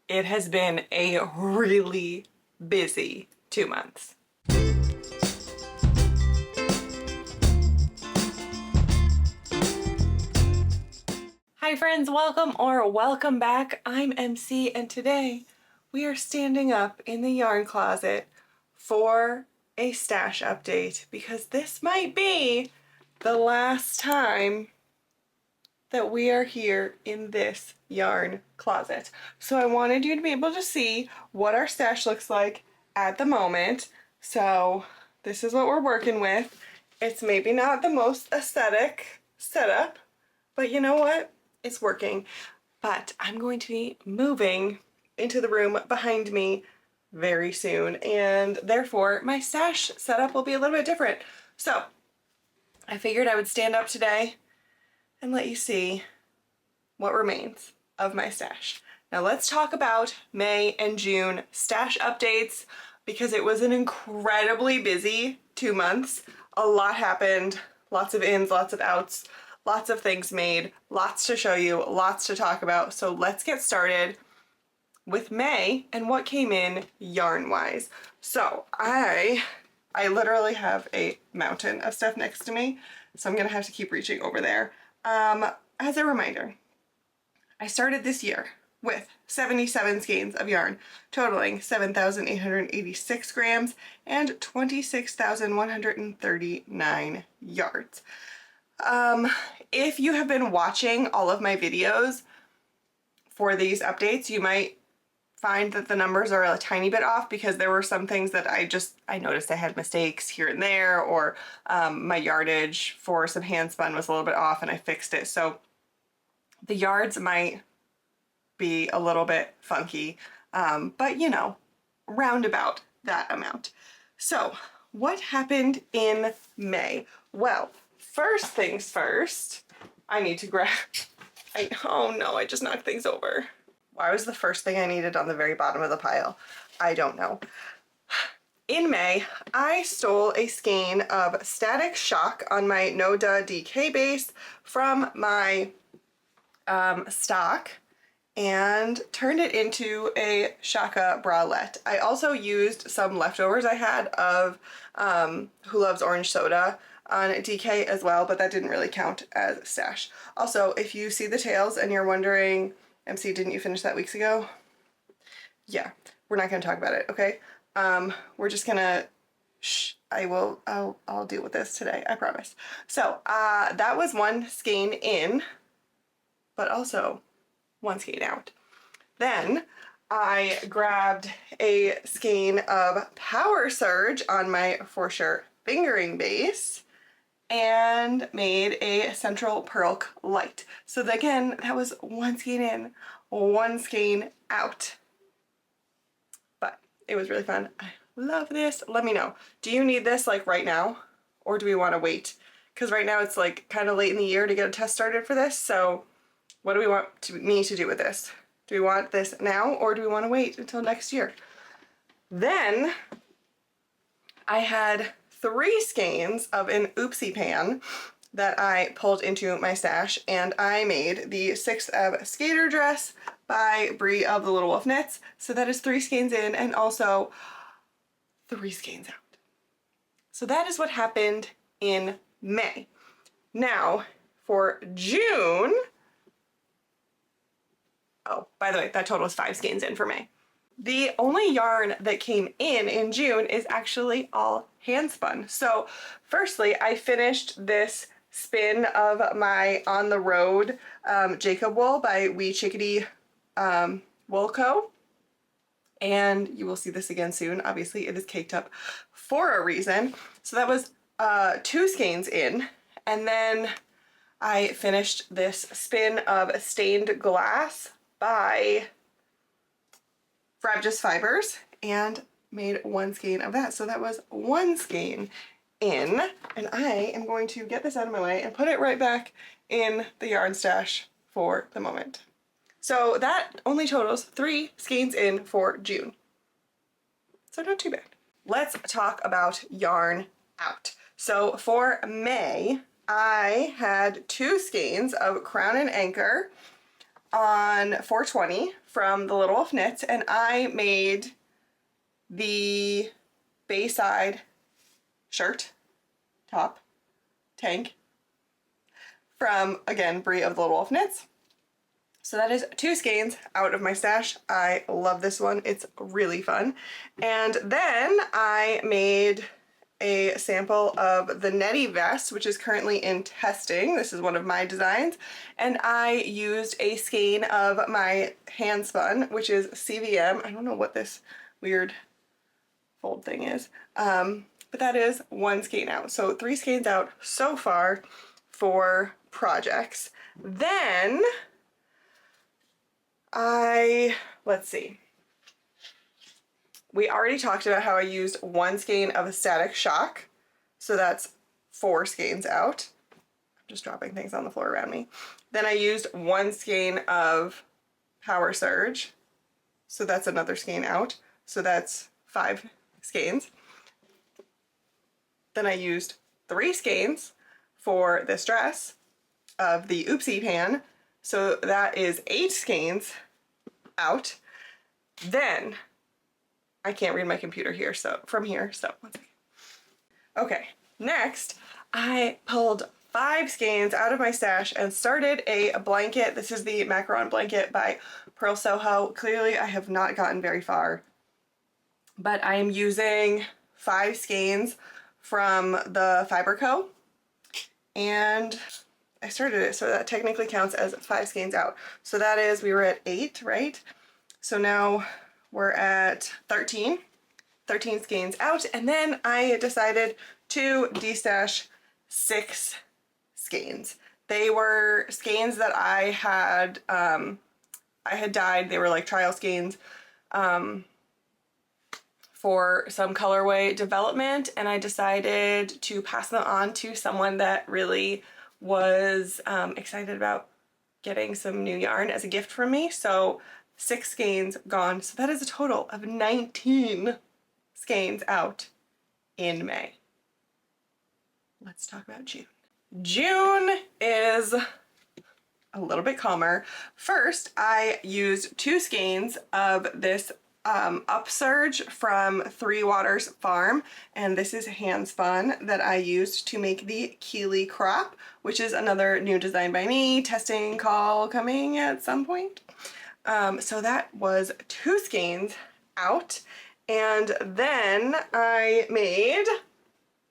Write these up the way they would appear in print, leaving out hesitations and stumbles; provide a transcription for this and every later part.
It has been a really busy 2 months. Hi friends, welcome back. I'm MC and today we are standing up in the yarn closet for a stash update because this might be the last time that we are here in this yarn closet. So I wanted you to be able to see what our stash looks like at the moment. So this is what we're working with. It's maybe not the most aesthetic setup, but you know what? It's working. But I'm going to be moving into the room behind me very soon, and therefore my stash setup will be a little bit different. So I figured I would stand up today and let you see what remains of my stash. Now let's talk about May and June stash updates because it was an incredibly busy 2 months. A lot happened, lots of ins, lots of outs, lots of things made, lots to show you, lots to talk about. So let's get started with May and what came in yarn-wise. So I literally have a mountain of stuff next to me, so I'm gonna have to keep reaching over there. As a reminder, I started this year with 77 skeins of yarn, totaling 7,886 grams and 26,139 yards. If you have been watching all of my videos for these updates, you might find that the numbers are a tiny bit off because there were some things that I noticed I had mistakes here and there, or my yardage for some hand spun was a little bit off and I fixed it. So the yards might be a little bit funky, but you know, round about that amount. So what happened in May? Well, first things first, I need to grab, oh no, I just knocked things over. Why was the first thing I needed on the very bottom of the pile? I don't know. In May, I stole a skein of Static Shock on my Noda DK base from my stock and turned it into a Shaka bralette. I also used some leftovers I had of Who Loves Orange Soda on DK as well, but that didn't really count as stash. Also, if you see the tails and you're wondering, MC, didn't you finish that weeks ago? Yeah, we're not gonna talk about it, okay? We're just gonna, I'll deal with this today, I promise. So, that was one skein in, but also one skein out. Then I grabbed a skein of Power Surge on my For Sure fingering base and made a Central Pearl Light. So again, that was one skein in, one skein out. But it was really fun. I love this. Let me know. Do you need this like right now, or do we want to wait? Because right now it's like kind of late in the year to get a test started for this. So what do we want me to do with this? Do we want this now, or do we want to wait until next year? Then I had 3 skeins of an Oopsie Pan that I pulled into my stash, and I made the 6th of Skater Dress by Brie of the Little Wolf Knits. So that is 3 skeins in and also 3 skeins out. So that is what happened in May. Now for June, oh, by the way, that total is 5 skeins in for May. The only yarn that came in June is actually all hand spun. So firstly, I finished this spin of my On the Road Jacob wool by Wee Chickadee Wool Co. And you will see this again soon. Obviously, it is caked up for a reason. So that was 2 skeins in. And then I finished this spin of Stained Glass by Frabjous Fibers and made 1 skein of that. So that was 1 skein in, and I am going to get this out of my way and put it right back in the yarn stash for the moment. So that only totals 3 skeins in for June. So not too bad. Let's talk about yarn out. So for May, I had 2 skeins of Crown and Anchor on 420 from the Little Wolf Knits, and I made the Bayside shirt, top, tank from, again, Brie of the Little Wolf Knits. So that is 2 skeins out of my stash. I love this one. It's really fun. And then I made a sample of the Netty vest, which is currently in testing. This is one of my designs. And I used a skein of my hand spun, which is CVM. I don't know what this weird fold thing is. But that is 1 skein out. So 3 skeins out so far for projects. Then let's see. We already talked about how I used 1 skein of Static Shock. So that's 4 skeins out. I'm just dropping things on the floor around me. Then I used 1 skein of Power Surge. So that's another skein out. So that's 5 skeins. Then I used 3 skeins for this dress of the Oopsie Pan. So that is 8 skeins out. Then I can't read my computer here, so from here, so 1 second. Okay, next I pulled 5 skeins out of my stash and started a blanket. This is the Macaron blanket by Pearl Soho. Clearly I have not gotten very far, but I am using 5 skeins from the Fiber Co. And I started it, so that technically counts as 5 skeins out. So that is, we were at 8, right? So now we're at 13 skeins out, and then I decided to destash 6 skeins. They were skeins that I had dyed. They were like trial skeins for some colorway development, and I decided to pass them on to someone that really was excited about getting some new yarn as a gift from me. So 6 skeins gone. So that is a total of 19 skeins out in May. Let's talk about June. June is a little bit calmer. First, I used 2 skeins of this Upsurge from Three Waters Farm, and this is hand spun that I used to make the Keeley crop, which is another new design by me. Testing call coming at some point. So that was 2 skeins out, and then I made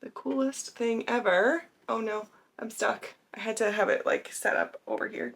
the coolest thing ever. Oh no, I'm stuck. I had to have it like set up over here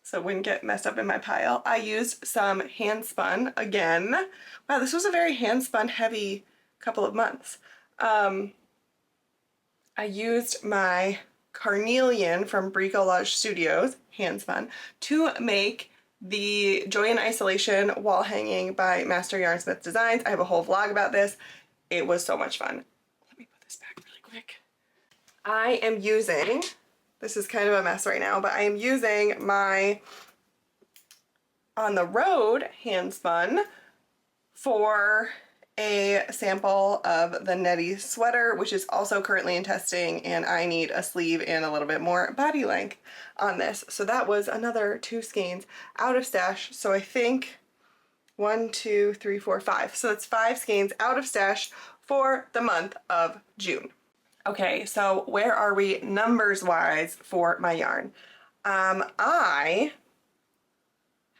so it wouldn't get messed up in my pile. I used some hand spun again. Wow, this was a very hand spun heavy couple of months. I used my Carnelian from Bricolage Studios, hand spun, to make the Joy in Isolation wall hanging by Master Yarnsmith Designs. I have a whole vlog about this. It was so much fun. Let me put this back really quick. I am using, this is kind of a mess right now, but I am using my On the Road hand spun for a sample of the Netty sweater, which is also currently in testing, and I need a sleeve and a little bit more body length on this. So that was another 2 skeins out of stash. So I think 1, 2, 3, 4, 5. So that's 5 skeins out of stash for the month of June. Okay, so where are we numbers wise for my yarn? I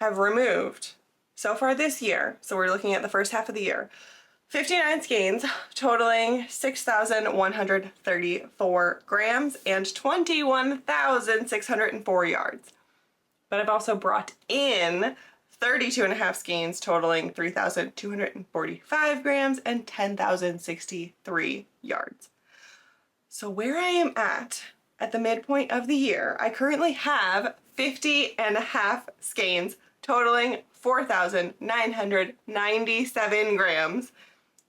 have removed so far this year, so we're looking at the first half of the year, 59 skeins totaling 6,134 grams and 21,604 yards. But I've also brought in 32.5 skeins totaling 3,245 grams and 10,063 yards. So where I am at the midpoint of the year, I currently have 50.5 skeins totaling 4,997 grams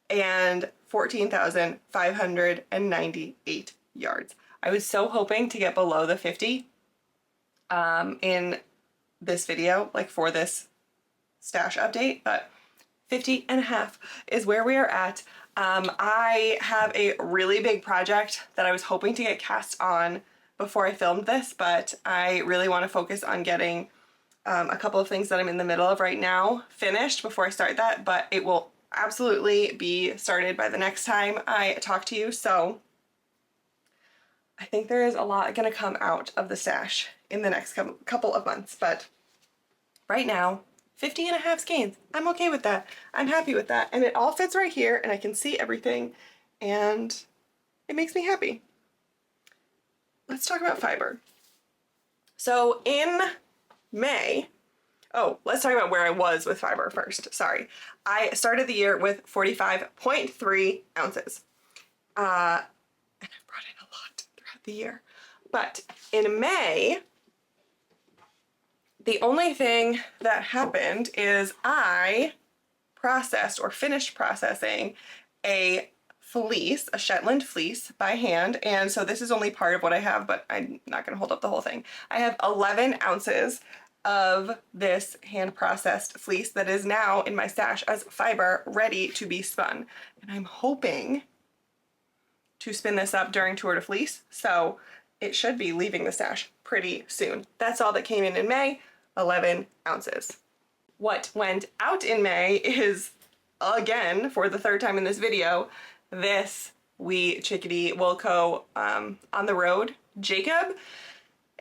and 14,598 yards. I was so hoping to get below the 50 in this video, like for this stash update, but 50.5 is where we are at. I have a really big project that I was hoping to get cast on before I filmed this, but I really want to focus on getting a couple of things that I'm in the middle of right now finished before I start that, but it will absolutely be started by the next time I talk to you. So I think there is a lot going to come out of the stash in the next couple of months, but right now 50.5 skeins. I'm okay with that. I'm happy with that. And it all fits right here and I can see everything and it makes me happy. Let's talk about fiber. So in May, let's talk about where I was with fiber first. Sorry. I started the year with 45.3 ounces. And I've brought in a lot throughout the year. But in May, the only thing that happened is I processed or finished processing a fleece, a Shetland fleece by hand. And so this is only part of what I have, but I'm not going to hold up the whole thing. I have 11 ounces of this hand processed fleece that is now in my stash as fiber ready to be spun. And I'm hoping to spin this up during Tour de Fleece. So it should be leaving the stash pretty soon. That's all that came in May, 11 ounces. What went out in May is, again, for the third time in this video, this wee chickadee Wilco on the road Jacob.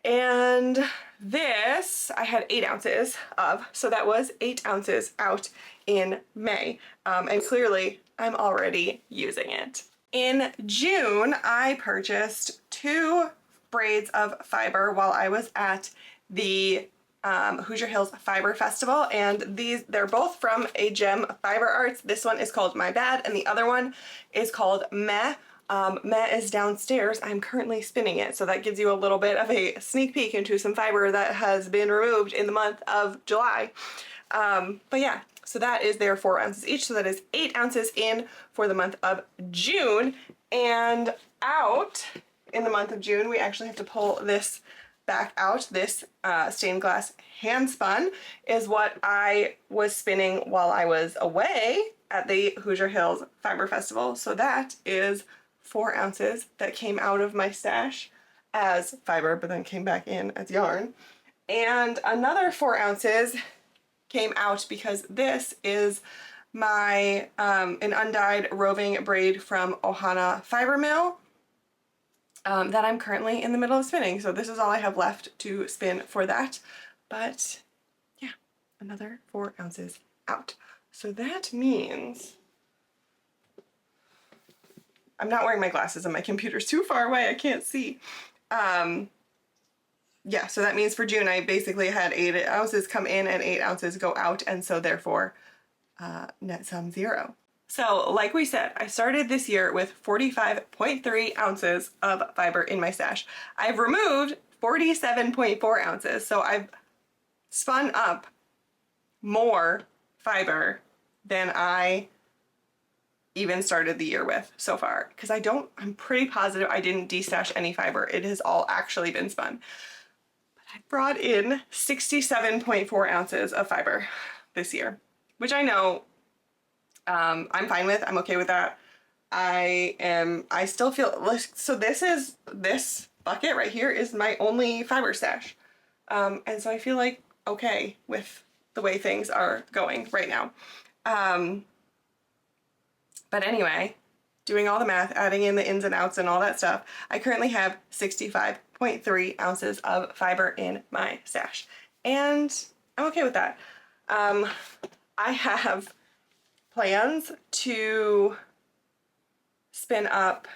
And this I had 8 ounces of, so that was 8 ounces out in May. And clearly I'm already using it. In June, I purchased 2 braids of fiber while I was at the Hoosier Hills Fiber Festival, and they're both from A Gem Fiber Arts. This one is called My Bad and the other one is called Meh. Meh is downstairs. I'm currently spinning it, so that gives you a little bit of a sneak peek into some fiber that has been removed in the month of July. But yeah, so that is their 4 ounces each, so that is 8 ounces in for the month of June. And out in the month of June, we actually have to pull this back out. This stained glass hand spun is what I was spinning while I was away at the Hoosier Hills Fiber Festival. So that is 4 ounces that came out of my stash as fiber, but then came back in as yarn. And another 4 ounces came out because this is my an undyed roving braid from Ohana Fiber Mill that I'm currently in the middle of spinning. So this is all I have left to spin for that. But yeah, another 4 ounces out. So that means I'm not wearing my glasses and my computer's too far away, I can't see. Yeah, so that means for June I basically had 8 ounces come in and 8 ounces go out, and so therefore net sum 0. So like we said, I started this year with 45.3 ounces of fiber in my stash. I've removed 47.4 ounces, so I've spun up more fiber than I even started the year with so far, because I'm pretty positive I didn't destash any fiber. It has all actually been spun. But I brought in 67.4 ounces of fiber this year, which I know I'm fine with. I'm okay with that. I still feel like, so this bucket right here is my only fiber stash. And so I feel like okay with the way things are going right now. But anyway, doing all the math, adding in the ins and outs and all that stuff, I currently have 65.3 ounces of fiber in my stash. And I'm okay with that. I have plans to spin up,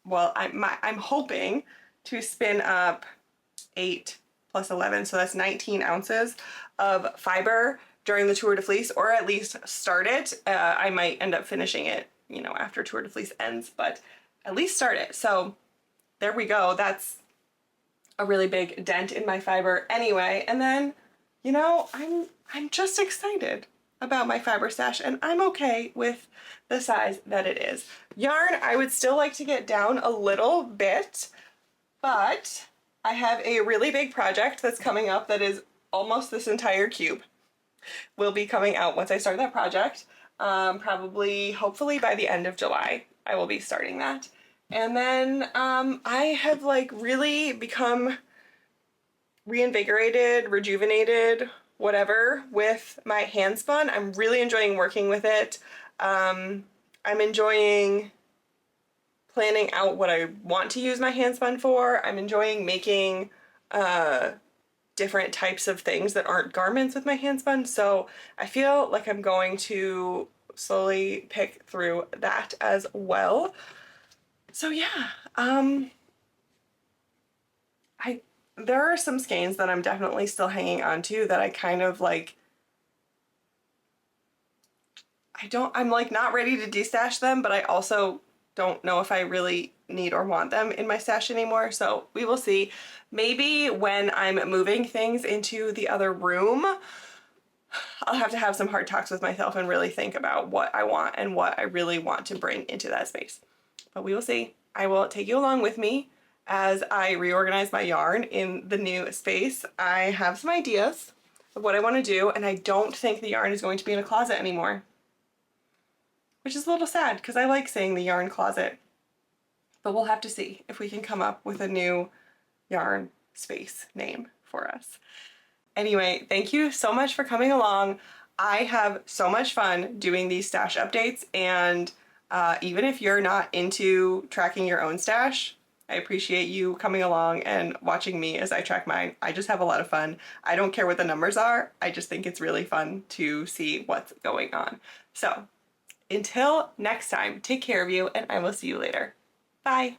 well, I'm hoping to spin up 8 plus 11, so that's 19 ounces of fiber during the Tour de Fleece, or at least start it. I might end up finishing it, you know, after Tour de Fleece ends, but at least start it. So there we go. That's a really big dent in my fiber anyway. And then, you know, I'm just excited about my fiber stash, and I'm okay with the size that it is. Yarn, I would still like to get down a little bit, but I have a really big project that's coming up that is almost this entire cube. Will be coming out once I start that project. Probably, hopefully by the end of July, I will be starting that. And then I have like really become reinvigorated, rejuvenated, whatever, with my Handspun. I'm really enjoying working with it. I'm enjoying planning out what I want to use my Handspun for. I'm enjoying making different types of things that aren't garments with my Handspun. So I feel like I'm going to slowly pick through that as well. So yeah, there are some skeins that I'm definitely still hanging on to that I kind of like, I'm like not ready to destash them, but I also don't know if I really need or want them in my stash anymore. So we will see. Maybe when I'm moving things into the other room, I'll have to have some hard talks with myself and really think about what I want and what I really want to bring into that space. But we will see. I will take you along with me as I reorganize my yarn in the new space. I have some ideas of what I want to do, and I don't think the yarn is going to be in a closet anymore, which is a little sad because I like saying the yarn closet. But we'll have to see if we can come up with a new yarn space name for us. Anyway, thank you so much for coming along. I have so much fun doing these stash updates, and even if you're not into tracking your own stash, I appreciate you coming along and watching me as I track mine. I just have a lot of fun. I don't care what the numbers are. I just think it's really fun to see what's going on. So until next time, take care of you, and I will see you later. Bye.